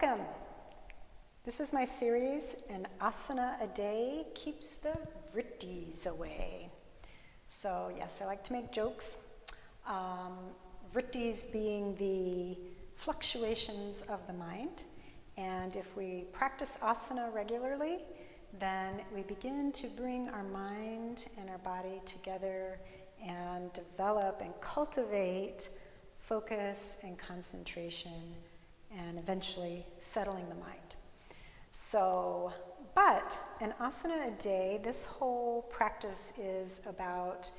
Welcome. This is my series, An Asana a Day Keeps the Vrittis Away. So yes, I like to make jokes. Vrittis being the fluctuations of the mind. And if we practice asana regularly, then we begin to bring our mind and our body together and develop and cultivate focus and concentration and eventually settling the mind. So, but an asana a day, this whole practice is about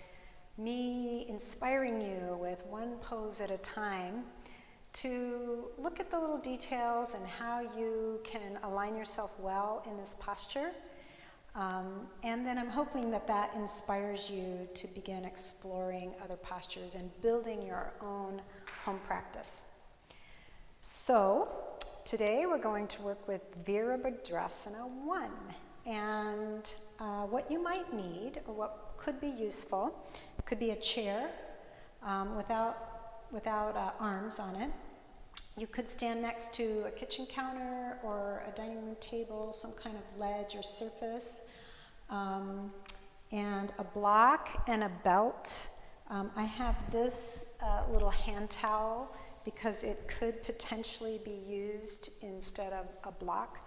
me inspiring you with one pose at a time to look at the little details and how you can align yourself well in this posture. And then I'm hoping that that inspires you to begin exploring other postures and building your own home practice. So today we're going to work with Vīrabhadrāsana 1. And what you might need, or what could be useful, could be a chair without arms on it. You could stand next to a kitchen counter or a dining room table, some kind of ledge or surface, and a block and a belt. I have this little hand towel because it could potentially be used instead of a block,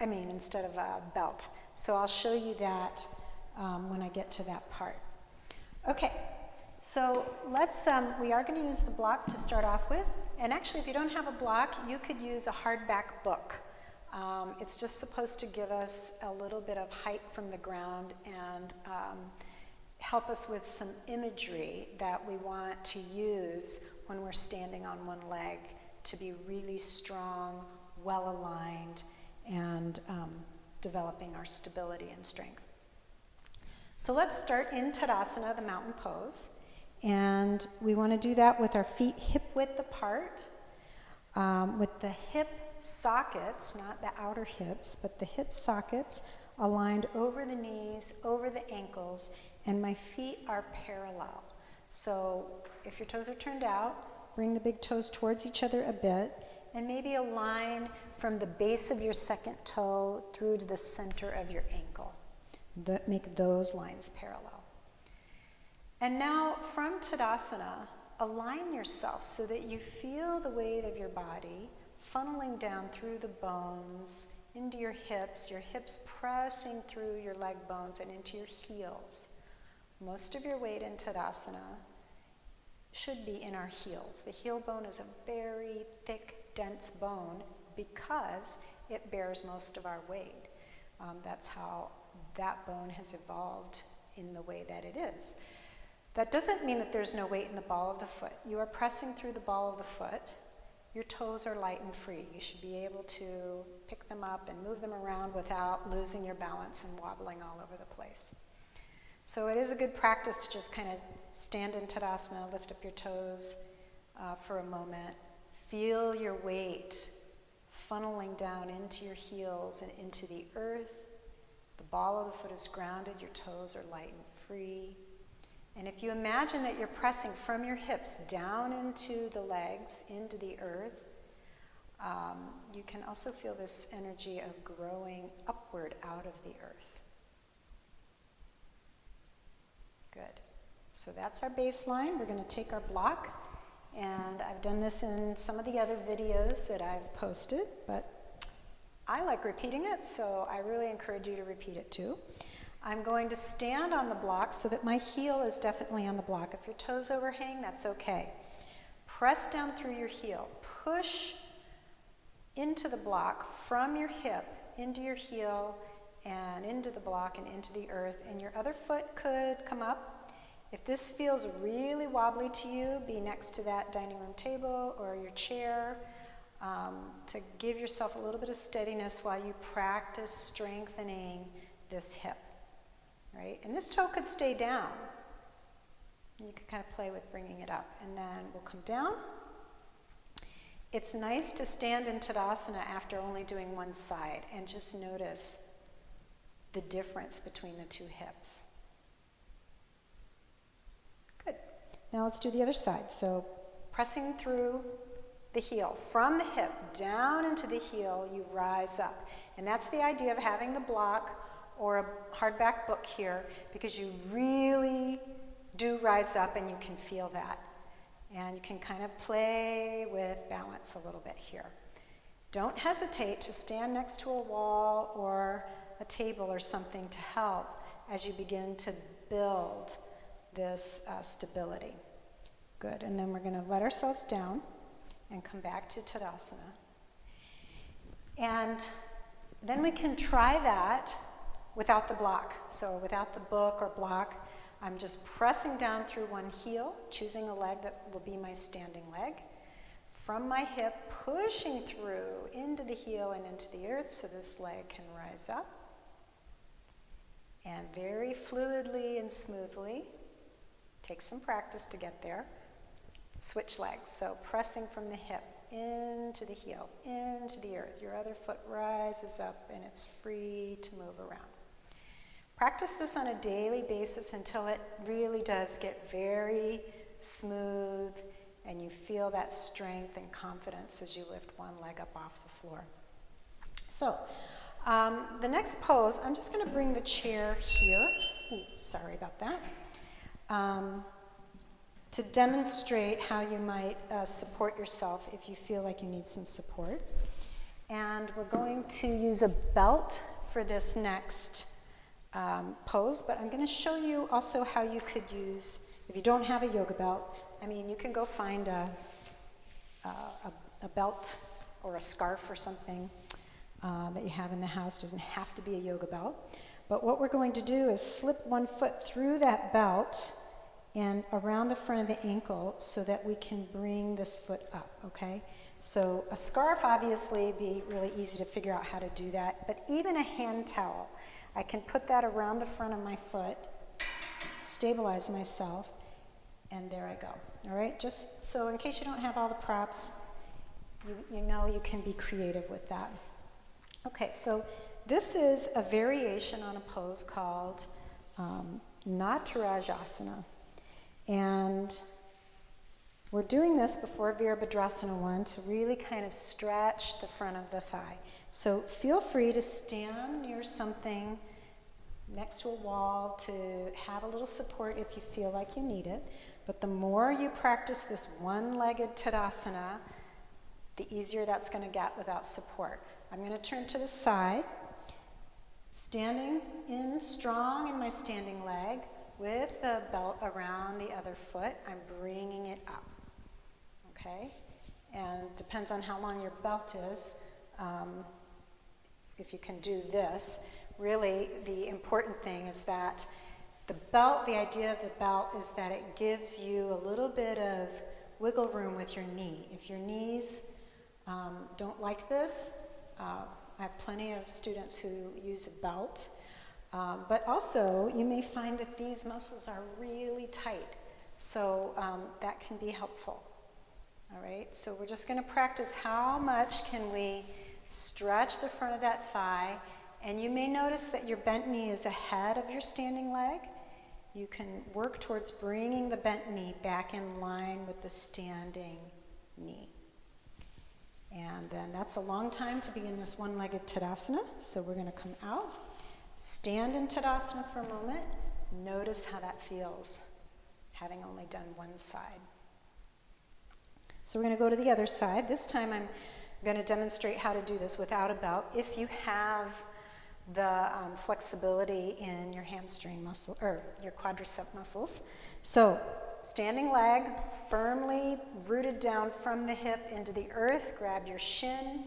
instead of a belt. So I'll show you that when I get to that part. Okay. So we are going to use the block to start off with. And actually, if you don't have a block, you could use a hardback book. It's just supposed to give us a little bit of height from the ground and help us with some imagery that we want to use when we're standing on one leg to be really strong, well-aligned, and developing our stability and strength. So let's start in Tadasana, the mountain pose. And we want to do that with our feet hip width apart, with the hip sockets, not the outer hips, but the hip sockets aligned over the knees, over the ankles, and my feet are parallel. So if your toes are turned out, bring the big toes towards each other a bit, and maybe a line from the base of your second toe through to the center of your ankle. Make those lines parallel. And now from Tadasana, align yourself so that you feel the weight of your body funneling down through the bones, into your hips pressing through your leg bones and into your heels. Most of your weight in Tadasana should be in our heels. The heel bone is a very thick, dense bone because it bears most of our weight. That's how that bone has evolved in the way that it is. That doesn't mean that there's no weight in the ball of the foot. You are pressing through the ball of the foot. Your toes are light and free. You should be able to pick them up and move them around without losing your balance and wobbling all over the place. So it is a good practice to just kind of stand in Tadasana, lift up your toes for a moment. Feel your weight funneling down into your heels and into the earth. The ball of the foot is grounded. Your toes are light and free. And if you imagine that you're pressing from your hips down into the legs, into the earth, you can also feel this energy of growing upward out of the earth. Good. So that's our baseline. We're going to take our block, and I've done this in some of the other videos that I've posted, but I like repeating it, so I really encourage you to repeat it too. I'm going to stand on the block so that my heel is definitely on the block. If your toes overhang, that's okay. Press down through your heel. Push into the block from your hip into your heel and into the block and into the earth. And your other foot could come up. If this feels really wobbly to you, be next to that dining room table or your chair to give yourself a little bit of steadiness while you practice strengthening this hip. Right? And this toe could stay down. You could kind of play with bringing it up. And then we'll come down. It's nice to stand in Tadasana after only doing one side and just notice the difference between the two hips. Good. Now let's do the other side. So pressing through the heel. From the hip down into the heel, you rise up. And that's the idea of having the block or a hardback book here, because you really do rise up and you can feel that. And you can kind of play with balance a little bit here. Don't hesitate to stand next to a wall or a table or something to help as you begin to build this stability. Good, and then we're going to let ourselves down and come back to Tadasana. And then we can try that without the block. So without the book or block, I'm just pressing down through one heel, choosing a leg that will be my standing leg. From my hip, pushing through into the heel and into the earth so this leg can rise up. And very fluidly and smoothly, take some practice to get there, switch legs. So pressing from the hip into the heel, into the earth. Your other foot rises up and it's free to move around. Practice this on a daily basis until it really does get very smooth and you feel that strength and confidence as you lift one leg up off the floor. So, the next pose, I'm just going to bring the chair here. Ooh, sorry about that. To demonstrate how you might support yourself if you feel like you need some support. And we're going to use a belt for this next pose, but I'm going to show you also how you could use, if you don't have a yoga belt, I mean, you can go find a belt or a scarf or something that you have in the house. It doesn't have to be a yoga belt. But what we're going to do is slip one foot through that belt and around the front of the ankle so that we can bring this foot up, okay? So a scarf obviously would be really easy to figure out how to do that, but even a hand towel, I can put that around the front of my foot, stabilize myself, and there I go, all right? Just so in case you don't have all the props, you know you can be creative with that. Okay, so this is a variation on a pose called Āsana. And we're doing this before Vīrabhadrāsana 1 to really kind of stretch the front of the thigh. So feel free to stand near something next to a wall to have a little support if you feel like you need it. But the more you practice this one-legged Tadasana, the easier that's going to get without support. I'm going to turn to the side, standing in strong in my standing leg with the belt around the other foot. I'm bringing it up, okay? And depends on how long your belt is. If you can do this, really the important thing is that the belt, the idea of the belt is that it gives you a little bit of wiggle room with your knee. If your knees don't like this, I have plenty of students who use a belt, but also you may find that these muscles are really tight, so that can be helpful. All right, so we're just going to practice how much can we stretch the front of that thigh, and you may notice that your bent knee is ahead of your standing leg. You can work towards bringing the bent knee back in line with the standing knee. And then that's a long time to be in this one-legged Tadasana, so we're going to come out, stand in Tadasana for a moment, notice how that feels, having only done one side. So we're going to go to the other side. This time I'm going to demonstrate how to do this without a belt if you have the flexibility in your hamstring muscle, or your quadricep muscles. So standing leg, firmly rooted down from the hip into the earth. Grab your shin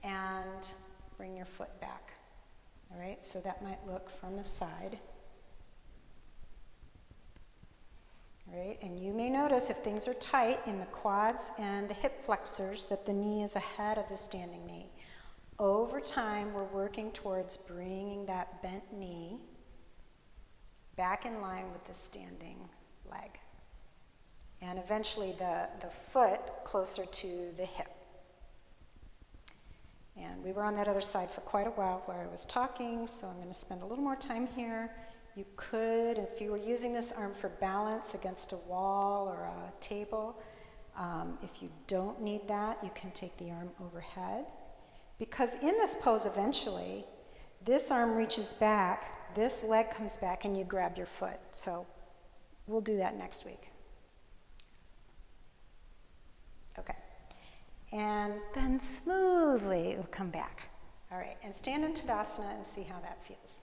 and bring your foot back. All right, so that might look from the side. All right, and you may notice if things are tight in the quads and the hip flexors that the knee is ahead of the standing knee. Over time, we're working towards bringing that bent knee back in line with the standing leg. And eventually the foot closer to the hip. And we were on that other side for quite a while where I was talking, so I'm going to spend a little more time here. You could, if you were using this arm for balance against a wall or a table, If you don't need that, you can take the arm overhead. Because in this pose, eventually, this arm reaches back, this leg comes back, and you grab your foot. So we'll do that next week. Okay. And then smoothly we'll come back. All right, and stand in Tadasana and see how that feels.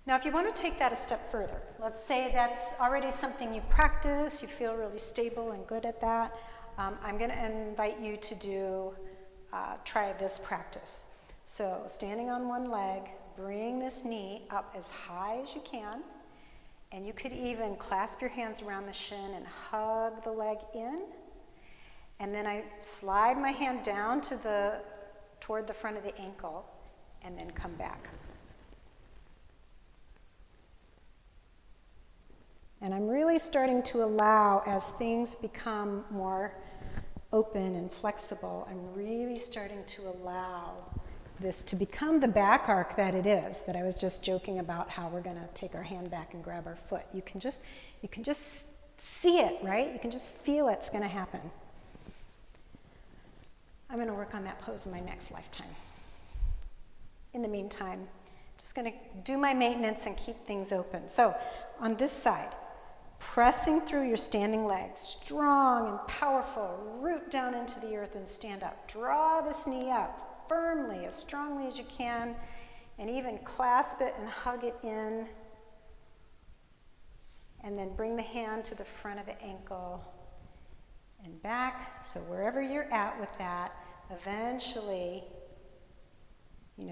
Now, if you want to take that a step further, let's say that's already something you practice, you feel really stable and good at that. I'm going to invite you to try this practice. So, standing on one leg, bring this knee up as high as you can, and you could even clasp your hands around the shin and hug the leg in. And then I slide my hand down toward the front of the ankle, and then come back. And I'm really starting to allow, as things become more open and flexible, I'm really starting to allow this to become the back arc that it is, that I was just joking about how we're going to take our hand back and grab our foot. You can just see it, right? You can just feel it's going to happen. I'm going to work on that pose in my next lifetime. In the meantime, I'm just going to do my maintenance and keep things open. So on this side, pressing through your standing legs, strong and powerful, root down into the earth and stand up. Draw this knee up firmly, as strongly as you can, and even clasp it and hug it in. And then bring the hand to the front of the ankle and back. So wherever you're at with that, eventually,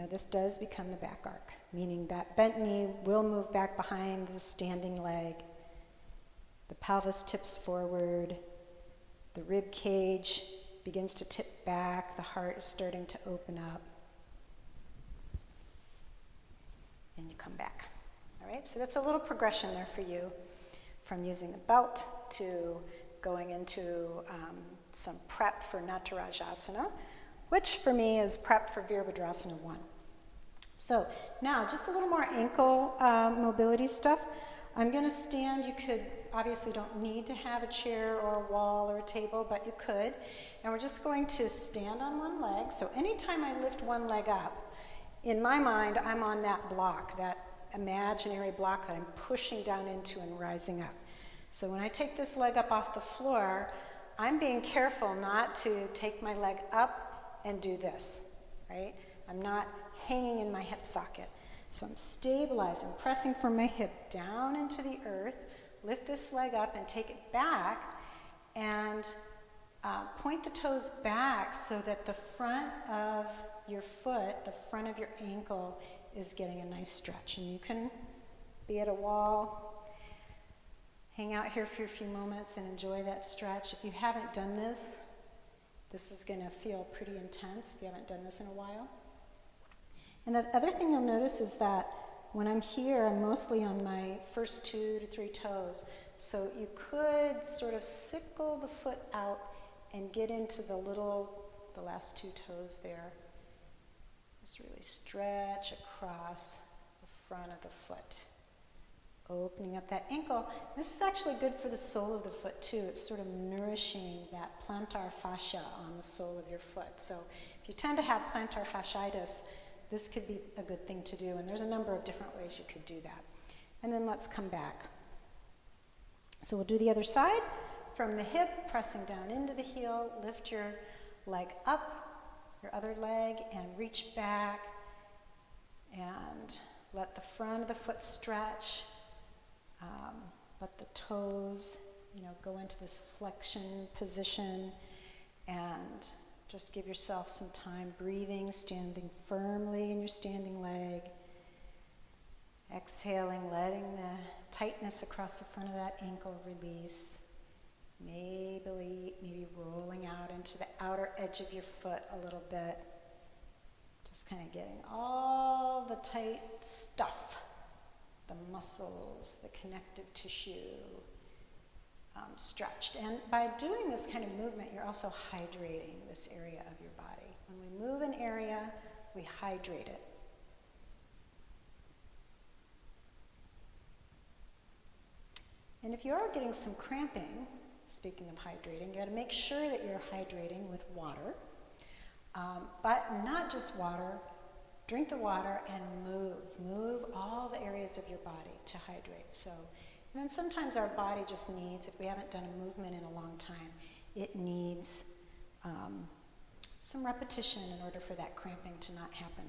this does become the back arc, meaning that bent knee will move back behind the standing leg. The pelvis tips forward, the rib cage begins to tip back, the heart is starting to open up, and you come back. All right, so that's a little progression there for you, from using the belt to going into some prep for Nataraj-asana, which for me is prep for Vīrabhadrāsana 1. So now, just a little more ankle mobility stuff. I'm going to stand. You could, obviously don't need to have a chair or a wall or a table, but you could. And we're just going to stand on one leg. So anytime I lift one leg up, in my mind, I'm on that block, that imaginary block that I'm pushing down into and rising up. So when I take this leg up off the floor, I'm being careful not to take my leg up and do this, right? I'm not hanging in my hip socket. So I'm stabilizing, pressing from my hip down into the earth, lift this leg up and take it back, and point the toes back so that the front of your foot, the front of your ankle, is getting a nice stretch. And you can be at a wall, hang out here for a few moments and enjoy that stretch. If you haven't done this, this is going to feel pretty intense if you haven't done this in a while. And the other thing you'll notice is that when I'm here, I'm mostly on my first 2 to 3 toes. So you could sort of sickle the foot out and get into the last 2 toes there. Just really stretch across the front of the foot, opening up that ankle. This is actually good for the sole of the foot too. It's sort of nourishing that plantar fascia on the sole of your foot. So if you tend to have plantar fasciitis, this could be a good thing to do, and there's a number of different ways you could do that. And then let's come back. So we'll do the other side. From the hip, pressing down into the heel, lift your leg up, your other leg, and reach back, and let the front of the foot stretch. Let the toes, go into this flexion position, and just give yourself some time breathing, standing firmly in your standing leg. Exhaling, letting the tightness across the front of that ankle release. Maybe rolling out into the outer edge of your foot a little bit. Just kind of getting all the tight stuff, the muscles, the connective tissue, stretched. And by doing this kind of movement, you're also hydrating this area of your body. When we move an area, we hydrate it. And if you are getting some cramping, speaking of hydrating, you got to make sure that you're hydrating with water, but not just water. Drink the water and move all the areas of your body to hydrate. So, and then sometimes our body just needs, if we haven't done a movement in a long time, it needs some repetition in order for that cramping to not happen.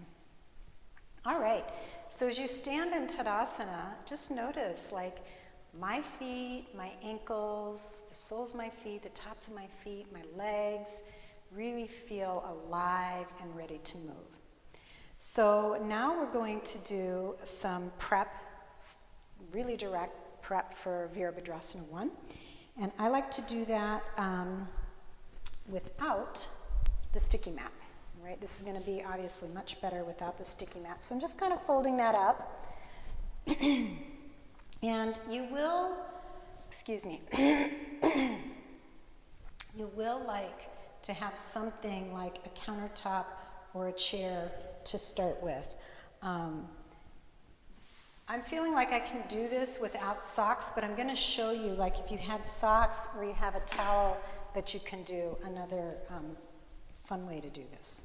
All right, so as you stand in Tadasana, just notice like my feet, my ankles, the soles of my feet, the tops of my feet, my legs really feel alive and ready to move. So now we're going to do some prep, really direct prep for Vīrabhadrāsana 1. And I like to do that without the sticky mat, right? This is going to be obviously much better without the sticky mat. So I'm just kind of folding that up. And you will, excuse me, you will like to have something like a countertop or a chair to start with. I'm feeling like I can do this without socks, but I'm going to show you, like if you had socks or you have a towel that you can do, another fun way to do this.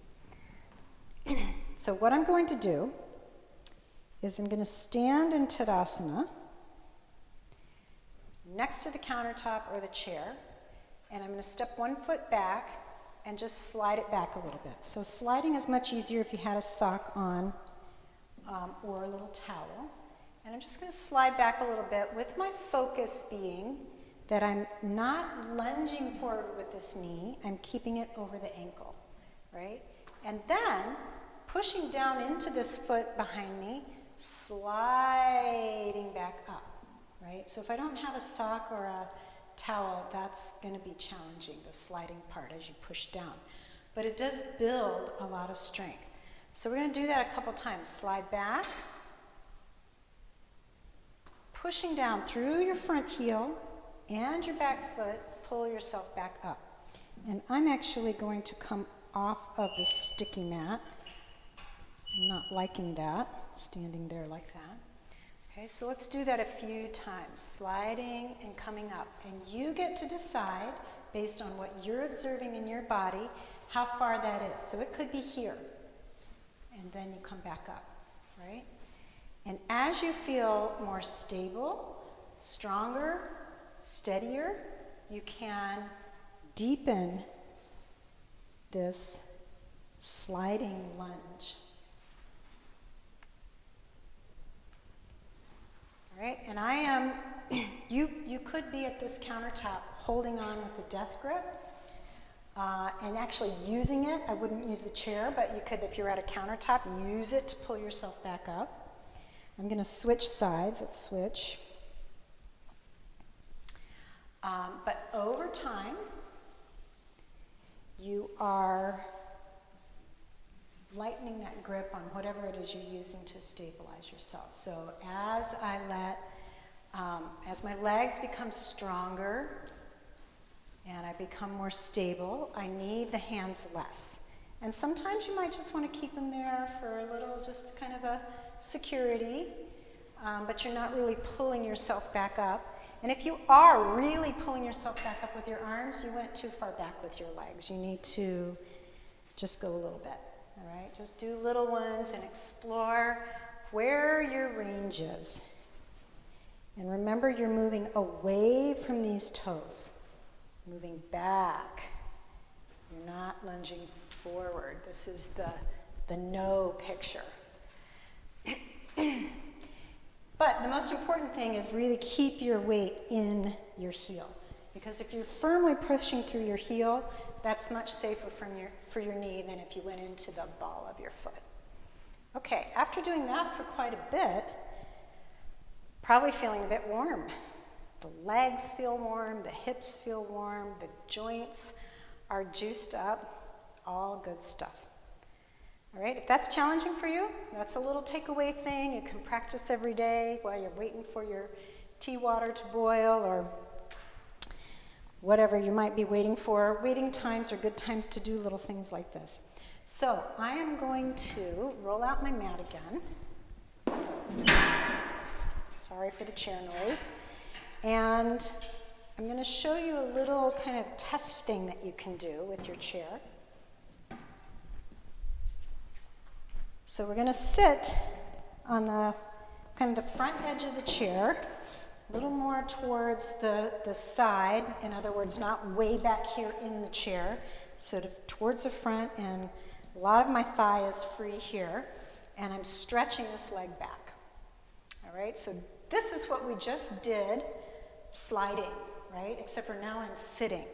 So what I'm going to do is I'm going to stand in Tadasana next to the countertop or the chair, and I'm going to step one foot back and just slide it back a little bit. So sliding is much easier if you had a sock on or a little towel. And I'm just going to slide back a little bit with my focus being that I'm not lunging forward with this knee, I'm keeping it over the ankle, right? And then pushing down into this foot behind me, sliding back up, right? So if I don't have a sock or a towel, that's going to be challenging, the sliding part as you push down. But it does build a lot of strength. So we're going to do that a couple times. Slide back, pushing down through your front heel and your back foot, pull yourself back up. And I'm actually going to come off of the sticky mat. I'm not liking that, standing there like that. Okay, so let's do that a few times, sliding and coming up. And you get to decide, based on what you're observing in your body, how far that is. So it could be here, and then you come back up, right? And as you feel more stable, stronger, steadier, you can deepen this sliding lunge. All right, and I am, you could be at this countertop holding on with the death grip and actually using it. I wouldn't use the chair, but you could, if you're at a countertop, use it to pull yourself back up. I'm going to switch sides. Let's switch. But over time, you are lightening that grip on whatever it is you're using to stabilize yourself. So as I let, as my legs become stronger and I become more stable, I need the hands less. And sometimes you might just want to keep them there for a little, just kind of a security, but you're not really pulling yourself back up. And if you are really pulling yourself back up with your arms, you went too far back with your legs. You need to just go a little bit. All right, just do little ones and explore where your range is. And remember, you're moving away from these toes, moving back. You're not lunging forward. This is the no picture. But the most important thing is really keep your weight in your heel. Because if you're firmly pushing through your heel, that's much safer for your knee than if you went into the ball of your foot. Okay, after doing that for quite a bit, probably feeling a bit warm. The legs feel warm, the hips feel warm, the joints are juiced up, all good stuff. All right, if that's challenging for you, that's a little takeaway thing. You can practice every day while you're waiting for your tea water to boil or whatever you might be waiting for. Waiting times are good times to do little things like this. So I am going to roll out my mat again. Sorry for the chair noise. And I'm going to show you a little kind of testing that you can do with your chair. So we're going to sit on the kind of the front edge of the chair, a little more towards the side. In other words, not way back here in the chair, sort of towards the front, and a lot of my thigh is free here, and I'm stretching this leg back. All right, so this is what we just did, sliding, right? Except for now I'm sitting.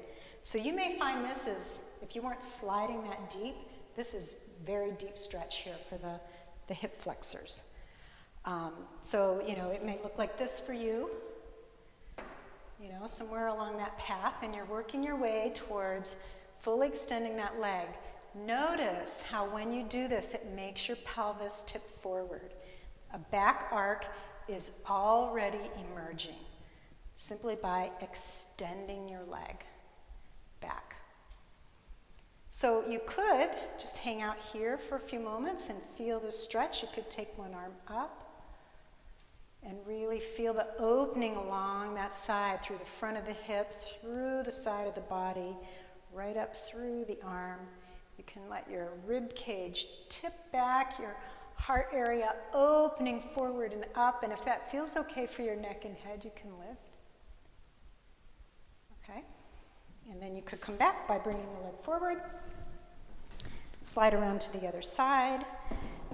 So you may find this is, if you weren't sliding that deep, this is very deep stretch here for the hip flexors. So, you know, it may look like this for you, you know, somewhere along that path, and you're working your way towards fully extending that leg. Notice how when you do this, it makes your pelvis tip forward. A back arc is already emerging simply by extending your leg back. So you could just hang out here for a few moments and feel this stretch. You could take one arm up and really feel the opening along that side, through the front of the hip, through the side of the body, right up through the arm. You can let your rib cage tip back, your heart area opening forward and up, and if that feels okay for your neck and head, you can lift. Okay? And then you could come back by bringing the leg forward, slide around to the other side.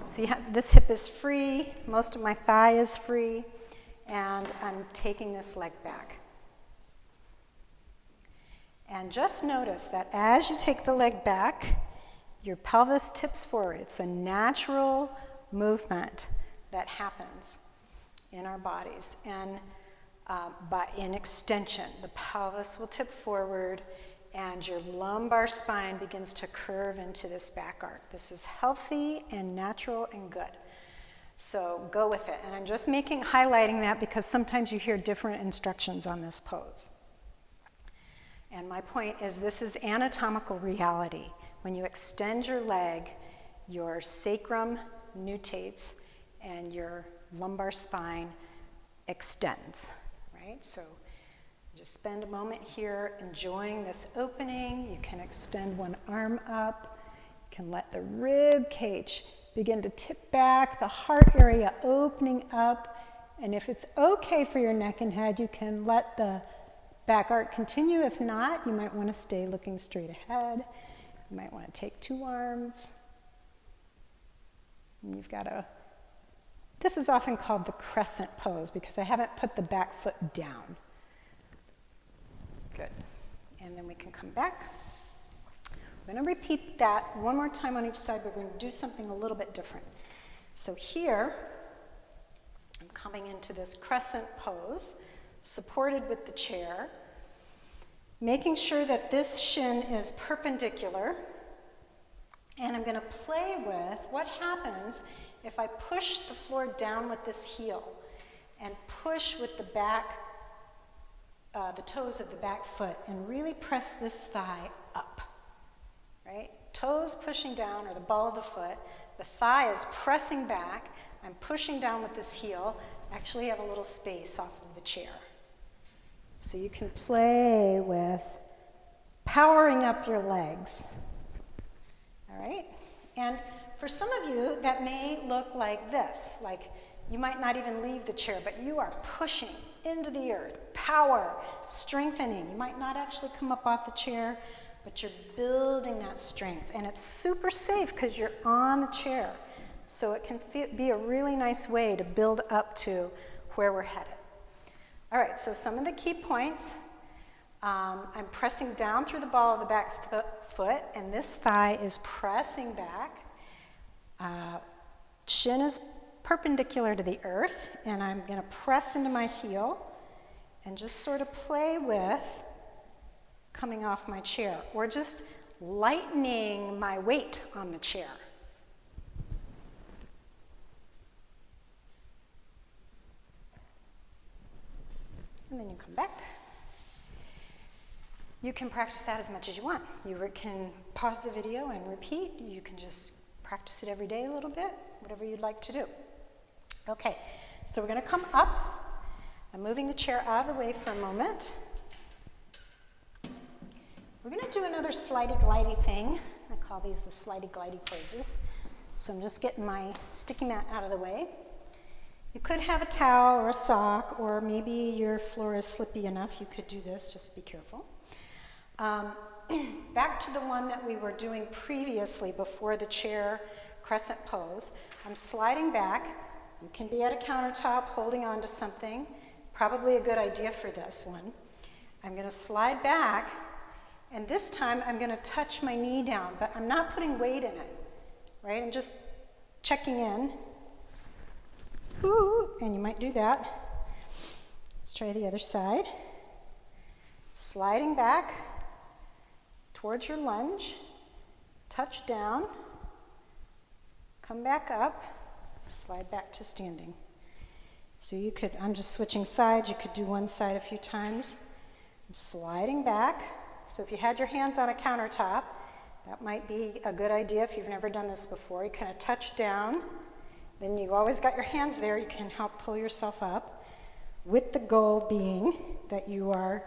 See how this hip is free, most of my thigh is free, and I'm taking this leg back. And just notice that as you take the leg back, your pelvis tips forward. It's a natural movement that happens in our bodies. And in extension, the pelvis will tip forward and your lumbar spine begins to curve into this back arc. This is healthy and natural and good. So go with it. And I'm just highlighting that because sometimes you hear different instructions on this pose. And my point is, this is anatomical reality. When you extend your leg, your sacrum nutates and your lumbar spine extends, right? So just spend a moment here enjoying this opening. You can extend one arm up. You can let the rib cage begin to tip back, the heart area opening up. And if it's okay for your neck and head, you can let the back arc continue. If not, you might want to stay looking straight ahead. You might want to take two arms. And you've got this is often called the crescent pose because I haven't put the back foot down. Good. And then we can come back. We're going to repeat that one more time on each side. We're going to do something a little bit different. So here, I'm coming into this crescent pose, supported with the chair, making sure that this shin is perpendicular. And I'm going to play with what happens if I push the floor down with this heel and push with the back, the toes of the back foot, and really press this thigh up, right? Toes pushing down, or the ball of the foot. The thigh is pressing back. I'm pushing down with this heel. I actually have a little space off of the chair. So you can play with powering up your legs. All right? And for some of you, that may look like this. Like you might not even leave the chair, but you are pushing into the earth. Power, strengthening. You might not actually come up off the chair, but you're building that strength. And it's super safe because you're on the chair. So it can be a really nice way to build up to where we're headed. All right, so some of the key points. I'm pressing down through the ball of the back foot, and this thigh is pressing back. Shin is perpendicular to the earth, and I'm going to press into my heel and just sort of play with coming off my chair, or just lightening my weight on the chair. And then you come back. You can practice that as much as you want. You can pause the video and repeat. You can just practice it every day a little bit, whatever you'd like to do. Okay, so we're going to come up. I'm moving the chair out of the way for a moment. We're going to do another slidey-glidey thing. I call these the slidey-glidey poses. So I'm just getting my sticky mat out of the way. You could have a towel or a sock, or maybe your floor is slippy enough. You could do this, just be careful. Back to the one that we were doing previously before the chair crescent pose. I'm sliding back. You can be at a countertop holding on to something. Probably a good idea for this one. I'm going to slide back, and this time I'm going to touch my knee down, but I'm not putting weight in it, right? I'm just checking in. Ooh, and you might do that. Let's try the other side. Sliding back towards your lunge, touch down, come back up, slide back to standing. So you could, I'm just switching sides, you could do one side a few times. I'm sliding back. So if you had your hands on a countertop, that might be a good idea if you've never done this before. You kind of touch down. Then you always got your hands there. You can help pull yourself up, with the goal being that you are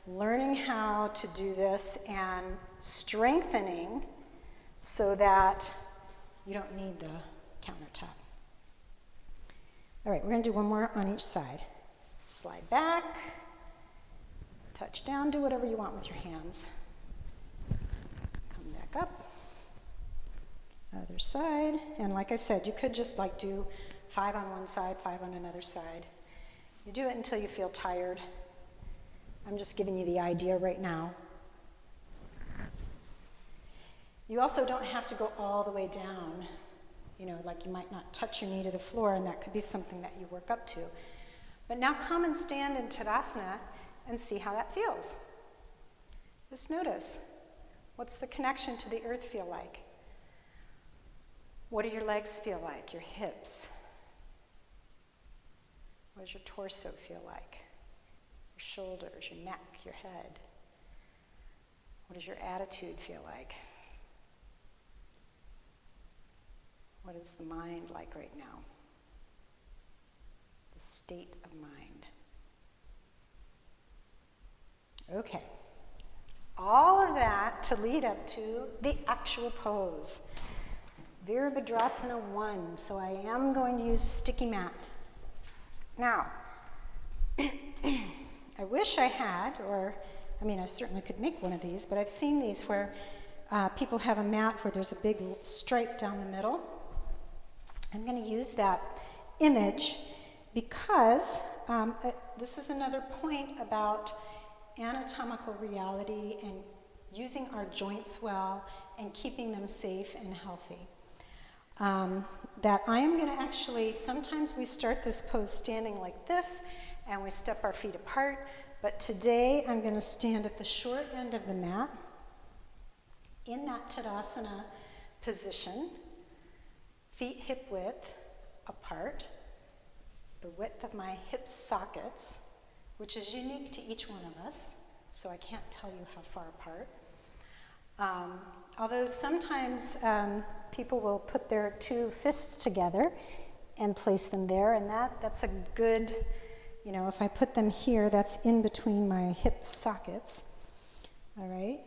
learning how to do this and strengthening so that you don't need the countertop. All right, we're going to do one more on each side. Slide back, touch down, do whatever you want with your hands. Come back up. Other side, and like I said, you could just like do 5 on one side, 5 on another side. You do it until you feel tired. I'm just giving you the idea right now. You also don't have to go all the way down. You know, like you might not touch your knee to the floor, and that could be something that you work up to. But now come and stand in Tadasana and see how that feels. Just notice, what's the connection to the earth feel like? What do your legs feel like, your hips? What does your torso feel like? Your shoulders, your neck, your head? What does your attitude feel like? What is the mind like right now? The state of mind. Okay. All of that to lead up to the actual pose. Vīrabhadrāsana 1, so I am going to use a sticky mat. Now, I wish I had, or, I mean, I certainly could make one of these, but I've seen these where people have a mat where there's a big stripe down the middle. I'm going to use that image because this is another point about anatomical reality and using our joints well and keeping them safe and healthy. That I am going to actually, sometimes we start this pose standing like this and we step our feet apart, but today I'm going to stand at the short end of the mat in that Tadasana position, feet hip width apart, the width of my hip sockets, which is unique to each one of us, so I can't tell you how far apart. Although sometimes people will put their 2 fists together and place them there, and that's a good, you know, if I put them here, that's in between my hip sockets. All right?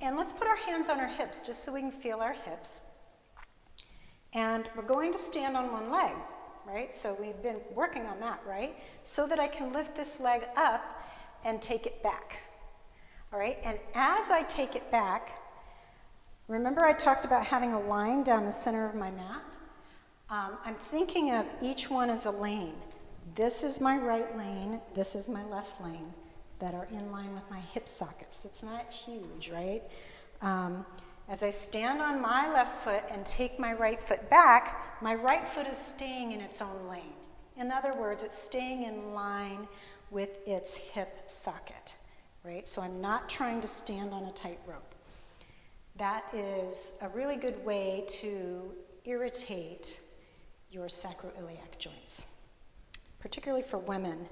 And let's put our hands on our hips just so we can feel our hips. And we're going to stand on one leg, right? So we've been working on that, right? So that I can lift this leg up and take it back. All right, and as I take it back, remember I talked about having a line down the center of my mat? I'm thinking of each one as a lane. This is my right lane, this is my left lane that are in line with my hip sockets. That's not huge, right? As I stand on my left foot and take my right foot back, my right foot is staying in its own lane. In other words, it's staying in line with its hip socket. Right? So I'm not trying to stand on a tightrope. That is a really good way to irritate your sacroiliac joints, particularly for women,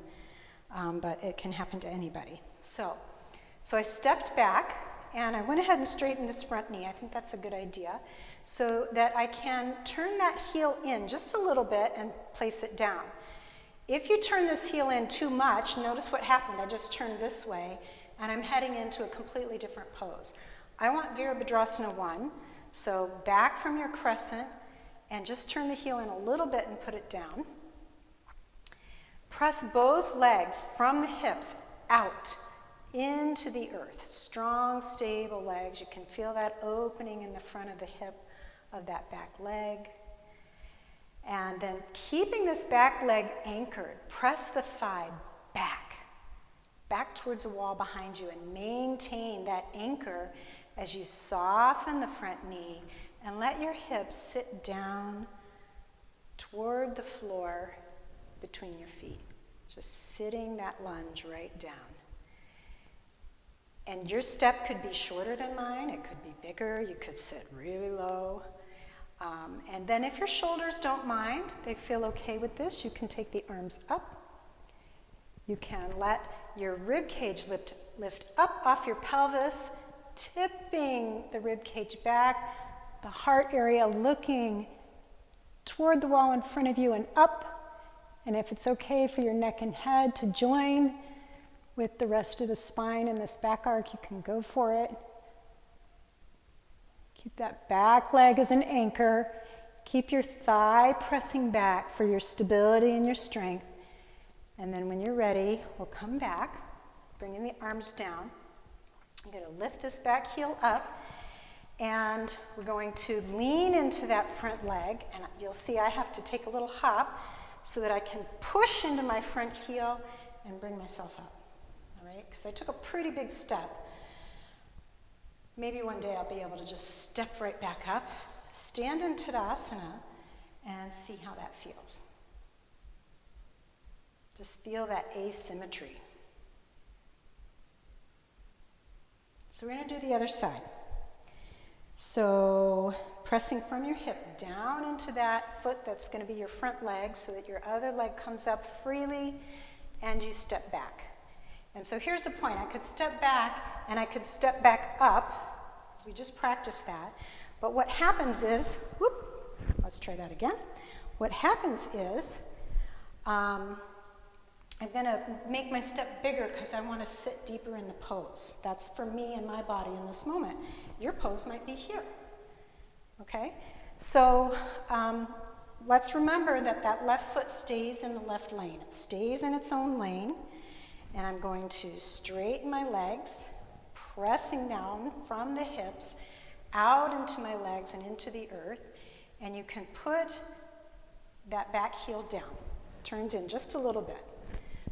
but it can happen to anybody. So I stepped back and I went ahead and straightened this front knee. I think that's a good idea, so that I can turn that heel in just a little bit and place it down. If you turn this heel in too much, notice what happened. I just turned this way, and I'm heading into a completely different pose. I want Vīrabhadrāsana 1, so back from your crescent, and just turn the heel in a little bit and put it down. Press both legs from the hips out into the earth. Strong, stable legs. You can feel that opening in the front of the hip of that back leg. And then keeping this back leg anchored, press the thigh back towards the wall behind you, and maintain that anchor as you soften the front knee and let your hips sit down toward the floor between your feet. Just sitting that lunge right down. And your step could be shorter than mine, it could be bigger, you could sit really low. And then if your shoulders don't mind, they feel okay with this, you can take the arms up. You can let your rib cage lift up off your pelvis, tipping the rib cage back, the heart area looking toward the wall in front of you and up. And if it's okay for your neck and head to join with the rest of the spine in this back arc, you can go for it. Keep that back leg as an anchor. Keep your thigh pressing back for your stability and your strength. And then when you're ready, we'll come back, bringing the arms down. I'm going to lift this back heel up, and we're going to lean into that front leg. And you'll see I have to take a little hop so that I can push into my front heel and bring myself up. All right? Because I took a pretty big step. Maybe one day I'll be able to just step right back up, stand in Tadasana, and see how that feels. Just feel that asymmetry. So we're going to do the other side. So pressing from your hip down into that foot that's going to be your front leg so that your other leg comes up freely and you step back. And so here's the point. I could step back and I could step back up, as we just practiced that. But what happens is, let's try that again. What happens is, I'm going to make my step bigger because I want to sit deeper in the pose. That's for me and my body in this moment. Your pose might be here. Okay? So let's remember that that left foot stays in the left lane. It stays in its own lane. And I'm going to straighten my legs, pressing down from the hips out into my legs and into the earth. And you can put that back heel down. Turns in just a little bit.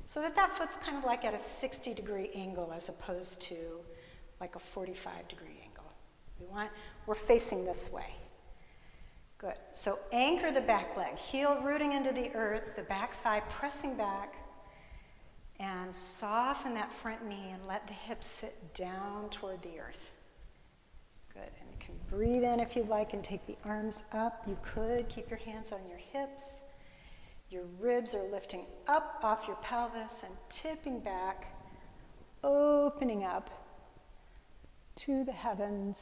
So that that foot's kind of like at a 60-degree angle as opposed to like a 45-degree angle. We're facing this way. Good. So anchor the back leg, heel rooting into the earth, the back thigh pressing back, and soften that front knee and let the hips sit down toward the earth. Good. And you can breathe in if you'd like and take the arms up. You could keep your hands on your hips. Your ribs are lifting up off your pelvis and tipping back, opening up to the heavens.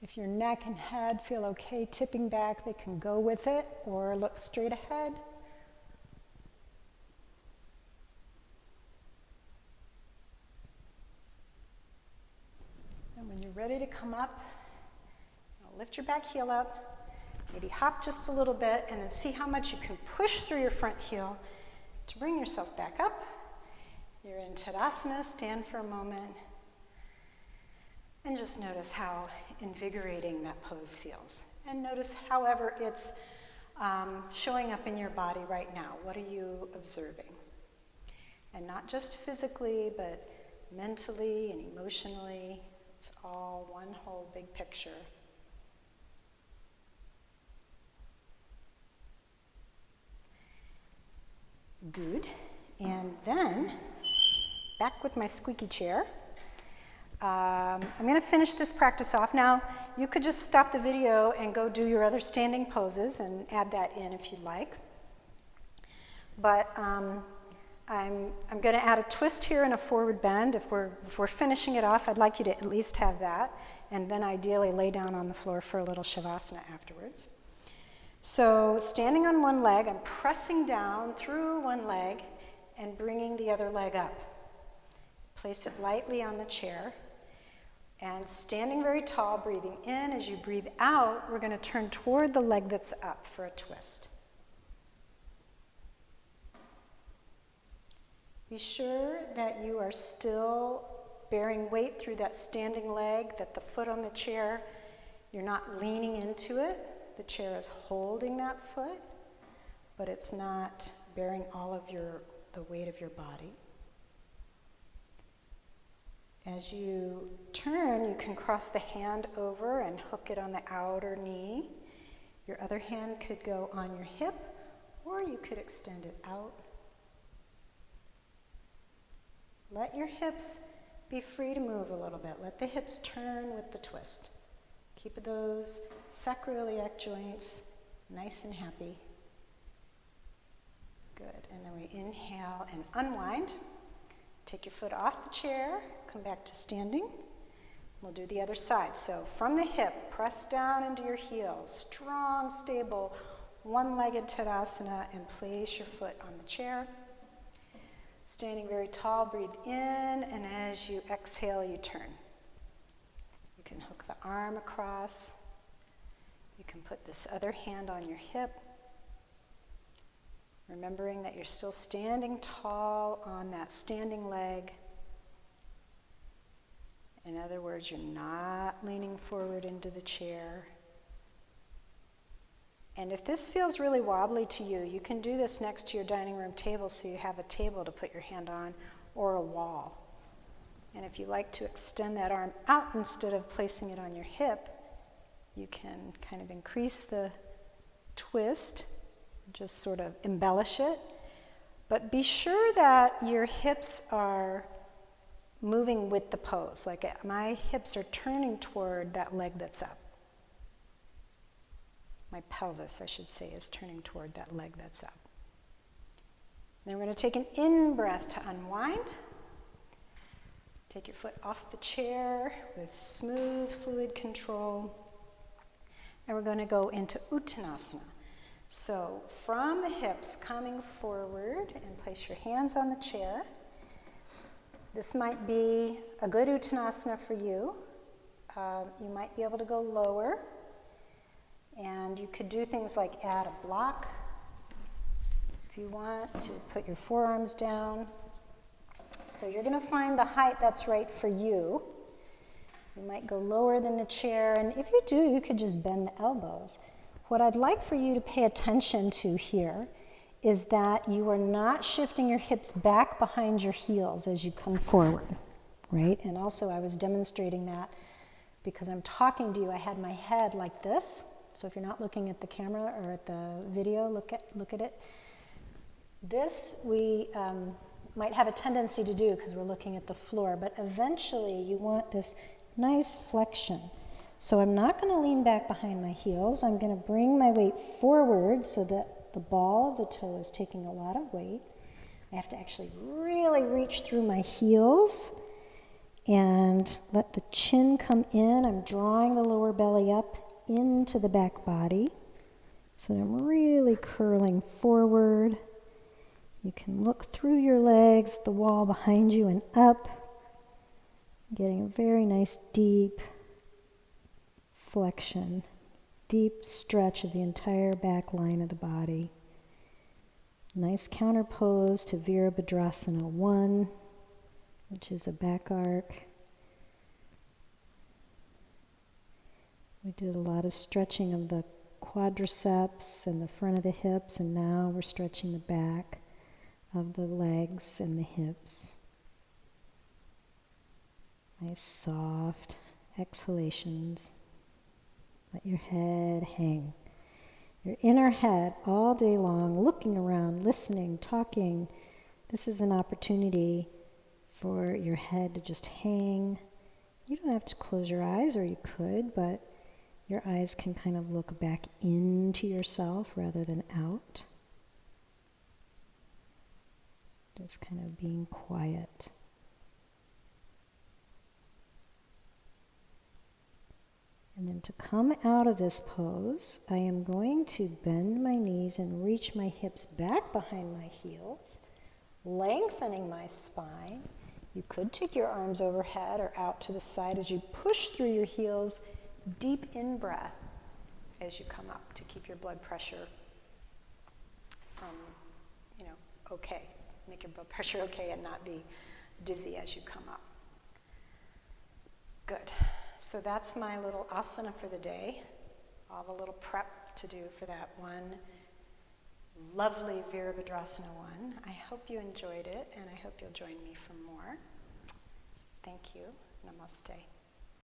If your neck and head feel okay tipping back, they can go with it or look straight ahead. And when you're ready to come up, lift your back heel up. Maybe hop just a little bit and then see how much you can push through your front heel to bring yourself back up. You're in Tadasana, stand for a moment. And just notice how invigorating that pose feels. And notice however it's showing up in your body right now. What are you observing? And not just physically, but mentally and emotionally. It's all one whole big picture. Good. And then, back with my squeaky chair. I'm going to finish this practice off. Now, you could just stop the video and go do your other standing poses and add that in if you'd like. But I'm going to add a twist here and a forward bend. If we're finishing it off, I'd like you to at least have that. And then ideally lay down on the floor for a little Shavasana afterwards. So standing on one leg, I'm pressing down through one leg and bringing the other leg up. Place it lightly on the chair. And standing very tall, breathing in. As you breathe out, we're going to turn toward the leg that's up for a twist. Be sure that you are still bearing weight through that standing leg, that the foot on the chair, you're not leaning into it. The chair is holding that foot, but it's not bearing all of the weight of your body. As you turn, you can cross the hand over and hook it on the outer knee. Your other hand could go on your hip, or you could extend it out. Let your hips be free to move a little bit. Let the hips turn with the twist. Keep those sacroiliac joints nice and happy. Good. And then we inhale and unwind. Take your foot off the chair. Come back to standing. We'll do the other side. So from the hip, press down into your heels. Strong, stable, one-legged Tadasana, and place your foot on the chair. Standing very tall, breathe in, and as you exhale, you turn. You can hook the arm across. You can put this other hand on your hip, remembering that you're still standing tall on that standing leg. In other words, you're not leaning forward into the chair. And if this feels really wobbly to you, you can do this next to your dining room table so you have a table to put your hand on or a wall. And if you like to extend that arm out instead of placing it on your hip, you can kind of increase the twist, just sort of embellish it. But be sure that your hips are moving with the pose. Like my hips are turning toward that leg that's up. My pelvis, I should say, is turning toward that leg that's up. Then we're going to take an in-breath to unwind. Take your foot off the chair with smooth, fluid control. And we're going to go into Uttanasana. So from the hips, coming forward, and place your hands on the chair. This might be a good Uttanasana for you. You might be able to go lower. And you could do things like add a block if you want to put your forearms down. So you're going to find the height that's right for you. You might go lower than the chair, and if you do, you could just bend the elbows. What I'd like for you to pay attention to here is that you are not shifting your hips back behind your heels as you come forward, right? And also I was demonstrating that because I'm talking to you, I had my head like this. So if you're not looking at the camera or at the video, look at it. This we might have a tendency to do because we're looking at the floor, but eventually you want this nice flexion. So I'm not going to lean back behind my heels. I'm going to bring my weight forward so that the ball of the toe is taking a lot of weight. I have to actually really reach through my heels and let the chin come in. I'm drawing the lower belly up into the back body. So I'm really curling forward. You can look through your legs, the wall behind you, and up, getting a very nice deep flexion, deep stretch of the entire back line of the body. Nice counter pose to Vīrabhadrāsana 1, which is a back arc. We did a lot of stretching of the quadriceps and the front of the hips, and now we're stretching the back of the legs and the hips. Nice soft exhalations. Let your head hang. Your inner head all day long, looking around, listening, talking. This is an opportunity for your head to just hang. You don't have to close your eyes, or you could, but your eyes can kind of look back into yourself rather than out. Just kind of being quiet. And then And to come out of this pose, I am going to bend my knees and reach my hips back behind my heels, lengthening my spine. You could take your arms overhead or out to the side as you push through your heels, deep in-breath as you come up to keep your blood pressure from, okay. Make your blood pressure okay and not be dizzy as you come up. Good. So that's my little asana for the day. All the little prep to do for that one lovely Vīrabhadrāsana one. I hope you enjoyed it, and I hope you'll join me for more. Thank you. Namaste.